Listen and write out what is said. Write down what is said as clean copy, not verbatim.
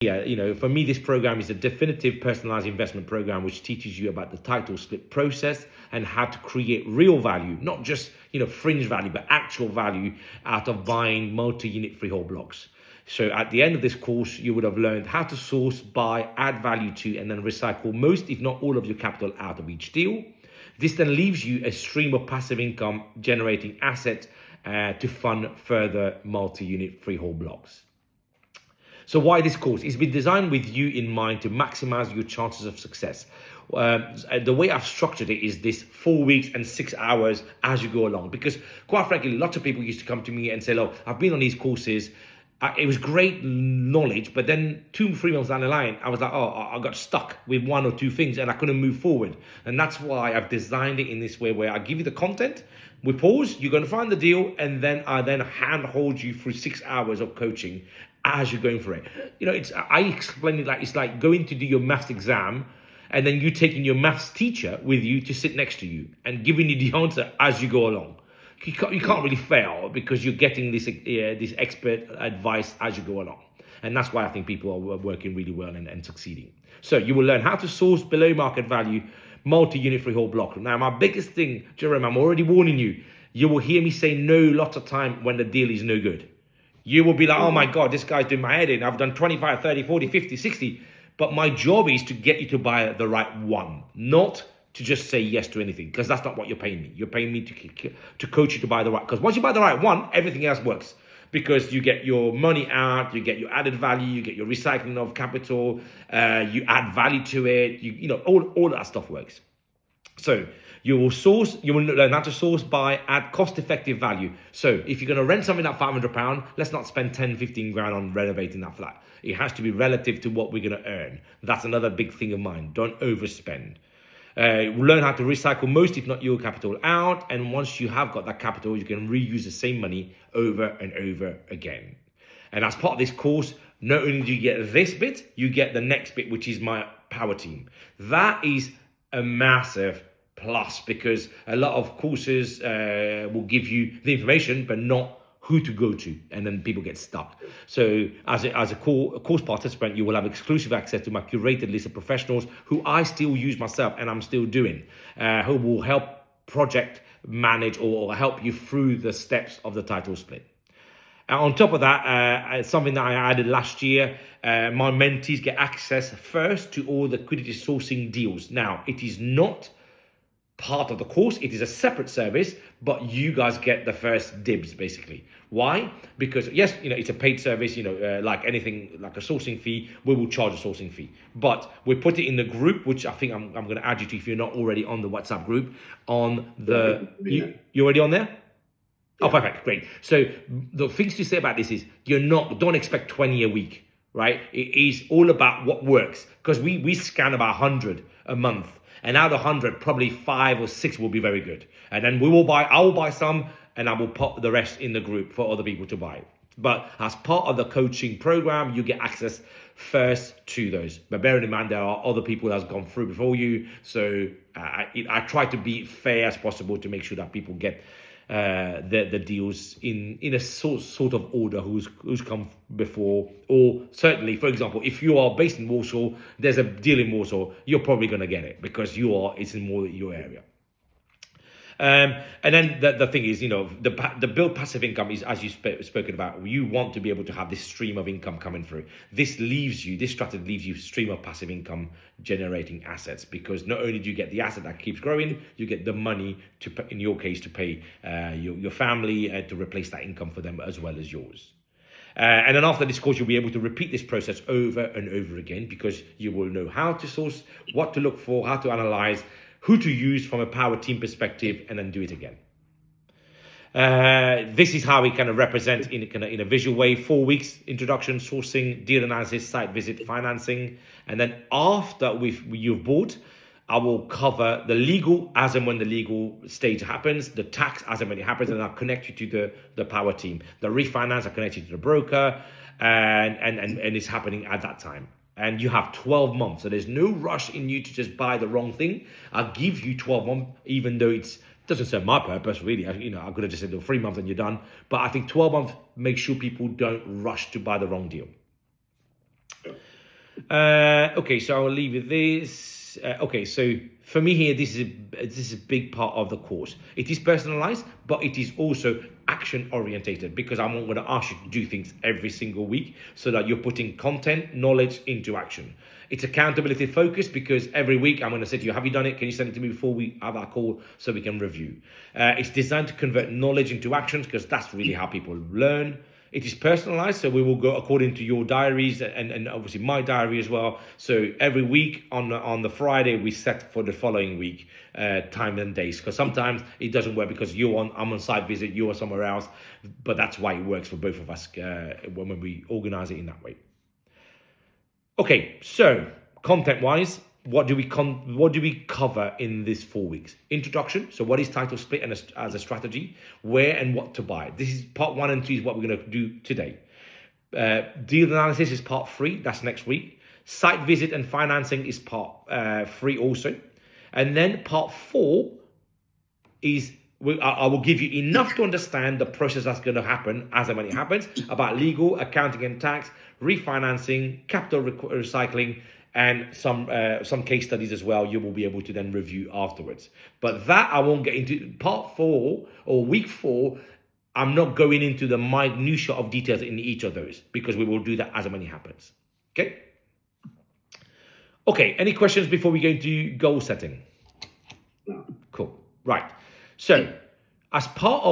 Yeah, for me, this program is a definitive personalized investment program which teaches you about the title split process and how to create real value, not just, fringe value, but actual value out of buying multi-unit freehold blocks. So at the end of this course, you would have learned how to source, buy, add value to, and then recycle most, if not all, of your capital out of each deal. This then leaves you a stream of passive income generating assets to fund further multi-unit freehold blocks. So why this course? It's been designed with you in mind to maximize your chances of success. The way I've structured it is this 4 weeks and 6 hours as you go along. Because quite frankly, lots of people used to come to me and say, look, I've been on these courses. It was great knowledge, but then 2-3 months down the line, I was like, I got stuck with one or two things and I couldn't move forward. And that's why I've designed it in this way where I give you the content, we pause, you're going to find the deal, and then I handhold you through 6 hours of coaching as you're going for it. I explain it like it's like going to do your maths exam and then you taking your maths teacher with you to sit next to you and giving you the answer as you go along. You can't really fail because you're getting this expert advice as you go along. And that's why I think people are working really well and succeeding. So you will learn how to source below market value multi-unit freehold block. Now, my biggest thing, Jerome, I'm already warning you, you will hear me say no lots of time when the deal is no good. You will be like, oh my God, this guy's doing my head in. I've done 25, 30, 40, 50, 60. But my job is to get you to buy the right one, not to just say yes to anything, because that's not what you're paying me. You're paying me to coach you to buy the right, because once you buy the right one, everything else works. Because you get your money out, you get your added value, you get your recycling of capital, you add value to it, all that stuff works. So you will learn how to source, buy, add cost-effective value. So if you're going to rent something at £500, let's not spend 10, 15 grand on renovating that flat. It has to be relative to what we're going to earn. That's another big thing of mine. Don't overspend. Learn how to recycle most, if not your capital out. And once you have got that capital, you can reuse the same money over and over again. And as part of this course, not only do you get this bit, you get the next bit, which is my power team. That is a massive plus because a lot of courses will give you the information, but not who to go to, and then people get stuck. So as a course participant, you will have exclusive access to my curated list of professionals who I still use myself and I'm still doing, who will help project manage or help you through the steps of the title split. On top of that, something that I added last year, my mentees get access first to all the liquidity sourcing deals. Now, it is not part of the course, it is a separate service, but you guys get the first dibs basically. Why? Because yes, it's a paid service, like anything, like a sourcing fee, we will charge a sourcing fee. But we put it in the group, which I think I'm going to add you to if you're not already on the WhatsApp group. You already on there? Oh, perfect, great. So the things to say about this is don't expect 20 a week, right? It is all about what works, because we scan about 100 a month. And out of 100, probably 5 or 6 will be very good. And then I will buy some and I will put the rest in the group for other people to buy. But as part of the coaching program, you get access first to those. But bearing in mind, there are other people that have gone through before you. So I try to be fair as possible to make sure that people get the deals in a sort of order who's come before. Or certainly, for example, if you are based in Warsaw, there's a deal in Warsaw, you're probably going to get it because it's in more your area. And then the thing is, the build passive income is, as you've spoken about, you want to be able to have this stream of income coming through. This strategy leaves you stream of passive income generating assets, because not only do you get the asset that keeps growing, you get the money in your case, to pay your family and to replace that income for them as well as yours. And then after this course, you'll be able to repeat this process over and over again, because you will know how to source, what to look for, how to analyze, who to use from a power team perspective, and then do it again. This is how we kind of represent in a visual way: 4 weeks, introduction, sourcing, deal analysis, site visit, financing. And then after you've bought, I will cover the legal as and when the legal stage happens, the tax as and when it happens, and I'll connect you to the power team. The refinance, I'll connect you to the broker, and it's happening at that time. And you have 12 months. So there's no rush in you to just buy the wrong thing. I'll give you 12 months, even though it doesn't serve my purpose, really. I could have just said 3 months and you're done. But I think 12 months, make sure people don't rush to buy the wrong deal. Okay, so I'll leave you this. Okay, so for me here, this is a big part of the course. It is personalized, but it is also action orientated, because I'm going to ask you to do things every single week so that you're putting content, knowledge into action. It's accountability focused, because every week I'm going to say to you, have you done it? Can you send it to me before we have our call so we can review? It's designed to convert knowledge into actions, because that's really how people learn. It is personalized, so we will go according to your diaries and obviously my diary as well. So every week on the Friday, we set for the following week time and days, because sometimes it doesn't work because I'm on site visit, you are somewhere else, but that's why it works for both of us when we organize it in that way. Okay, so content-wise, what do we cover in this 4 weeks? Introduction. So what is title split and as a strategy? Where and what to buy. This is part 1 and 2 is what we're going to do today. Deal analysis is part 3. That's next week. Site visit and financing is part 3 also. And then part 4 is I will give you enough to understand the process that's going to happen as and when it happens, about legal, accounting and tax, refinancing, capital recycling, and some case studies as well. You will be able to then review afterwards. But that I won't get into. Part 4 or week 4, I'm not going into the minutiae of details in each of those, because we will do that as and when it happens. Okay. Okay. Any questions before we go into goal setting? No. Cool. Right. So, as part of